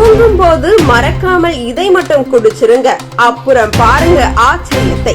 தூங்கும் போது மறக்காமல் இதை மட்டும் குடிச்சிருங்க, அப்புறம் பாருங்க ஆச்சரியத்தை.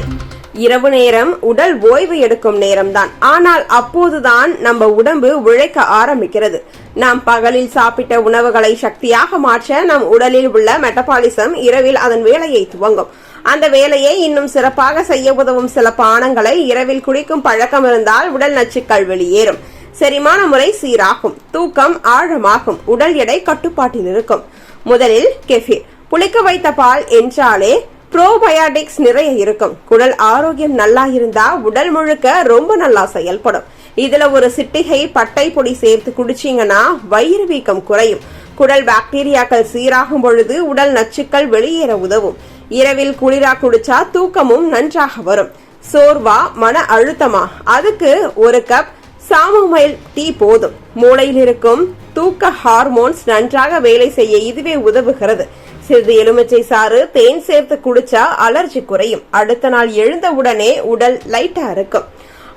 இரவு நேரம் உடல் ஓய்வு எடுக்கும் நேரம்தான். ஆனால் அப்போதுதான் நம்ம உடம்பு உழைக்க ஆரம்பிக்கிறது. நாம் பகலில் சாப்பிட்ட உணவுகளை சக்தியாக மாற்ற நம் உடலில் உள்ள மெட்டபாலிசம் இரவில் அதன் வேலையை துவங்கும். அந்த வேலையை இன்னும் சிறப்பாக செய்ய உதவும் சில பானங்களை இரவில் குடிக்கும் பழக்கம் இருந்தால் உடல் நச்சுக்கள் வெளியேறும், செரிமான முறை சீராகும், தூக்கம் ஆழமாகும், உடல் எடை கட்டுப்பாட்டில் இருக்கும். முதலில் கெஃபீர். புளிக்க வைத்த பால் என்றாலே ப்ரோபயாட்டிக்ஸ் நிறைய இருக்கும். குடல் ஆரோக்கியம் நல்லா இருந்தா உடல் முழுக்க ரொம்ப நல்லா செயல்படும். இதுல ஒரு சிட்டிகை பட்டை பொடி சேர்த்து குடிச்சீங்கன்னா வயிறு வீக்கம் குறையும். குடல் பாக்டீரியாக்கள் சீராகும் பொழுது உடல் நச்சுக்கள் வெளியேற உதவும். இரவில் குளிரா குடிச்சா தூக்கமும் நன்றாக வரும். சோர்வா, மன அழுத்தமா, அதுக்கு ஒரு கப் சாமோமைல் டீ போதும். மூளையில் இருக்கும் தூக்க ஹார்மோன்ஸ் நன்றாக வேலை செய்ய இதுவே உதவுகிறது. சிறிது எலுமிச்சை சாறு, தேன் சேர்த்து குடிச்சா அலர்ஜி குறையும். அடுத்த நாள் எழுந்த உடனே உடல் லைட்டா இருக்கும்.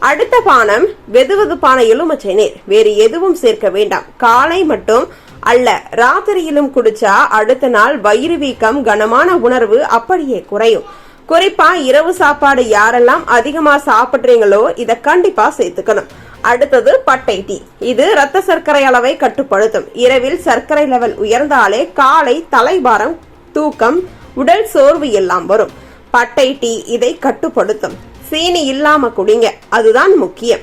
அடுத்த பானம் வெதுவெதுப்பான எலுமிச்சை நீர். வேறு எதுவும் சேர்க்க வேண்டாம். காலை மட்டும் அல்ல, ராத்திரியிலும் குடிச்சா அடுத்த நாள் வயிறு வீக்கம், கனமான உணர்வு அப்படியே குறையும். குறிப்பா இரவு சாப்பாடு யாரெல்லாம் அதிகமா சாப்பிடுறீங்களோ இத கண்டிப்பா சேர்த்துக்கணும். அடுத்தது பட்டை டீ. இது ரத்த சர்க்கரை அளவை கட்டுப்படுத்தும். இரவில் சர்க்கரை லெவல் உயர்ந்தாலே காலை தலைபாரம், தூக்கம், உடல் சோர்வு எல்லாம் வரும். பட்டை டீ இதை கட்டுப்படுத்தும். சீனி இல்லாம குடிங்க, அதுதான் முக்கியம்.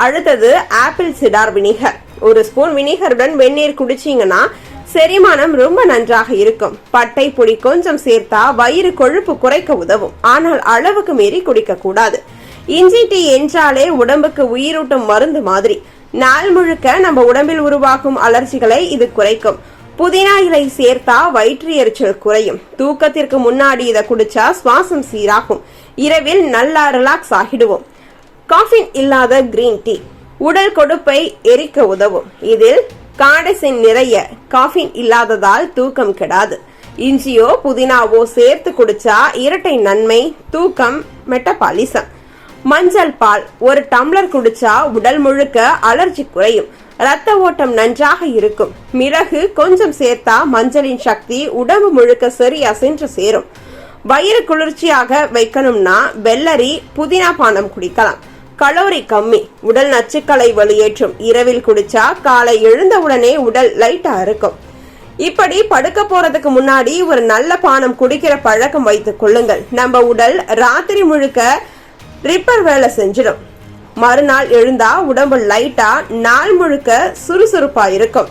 அடுத்தது ஆப்பிள் சிடார் வினிகர். ஒரு ஸ்பூன் வினிகருடன் வெந்நீர் குடிச்சீங்கன்னா செரிமானம் ரொம்ப நன்றாக இருக்கும். பட்டை பொடி கொஞ்சம் சேர்த்தா வயிறு கொழுப்பு குறைக்க உதவும். ஆனால் அளவுக்கு மீறி குடிக்க கூடாது. இஞ்சி டீ என்றாலே உடம்புக்கு உயிரூட்டும் மருந்து மாதிரி. நாள் முழுக்க நம்ம உடம்பில் உருவாக்கும் அலர்ஜிகளை இது குறைக்கும். புதினா இலை சேர்த்தா வயிற்று எரிச்சல் குறையும். தூக்கத்திற்கு முன்னாடி இதை குடிச்சா சுவாசம் சீராகும். இரவில் நல்லா ரிலாக்ஸ் ஆகிடுவோம். காஃபின் இல்லாத கிரீன் டீ உடல் கொழுப்பை எரிக்க உதவும். இதில் காடசின் நிறைய, காஃபின் இல்லாததால் தூக்கம் கெடாது. இஞ்சியோ புதினாவோ சேர்த்து குடிச்சா இரட்டை நன்மை, தூக்கம், மெட்டபாலிசம். மஞ்சள் பால் ஒரு டம்ளர் குடிச்சா உடல் முழுக்க அலர்ஜி குறையும், ரத்த ஓட்டம் நன்றாக இருக்கும். மிளகு கொஞ்சம் சேர்த்தா மஞ்சளின் சக்தி உடம்பு முழுக்க சரியா சென்று சேரும். வயிறு குளிர்ச்சியாக வைக்கணும்னா வெள்ளரி, புதினா பானம் குடிக்கலாம். கலோரி கம்மி, உடல் நச்சுக்களை வெளியேற்றும். இரவில் குடிச்சா காலை எழுந்தவுடனே உடல் லைட்டா இருக்கும். இப்படி படுக்க போறதுக்கு முன்னாடி ஒரு நல்ல பானம் குடிக்கிற பழக்கம் வைத்துக் கொள்ளுங்கள். நம்ம உடல் ராத்திரி முழுக்க ரிப்பர் வேலை செஞ்சிடும். மறுநாள் எழுந்தா உடம்பு லைட்டா, நாள் முழுக்க சுறுசுறுப்பா இருக்கும்.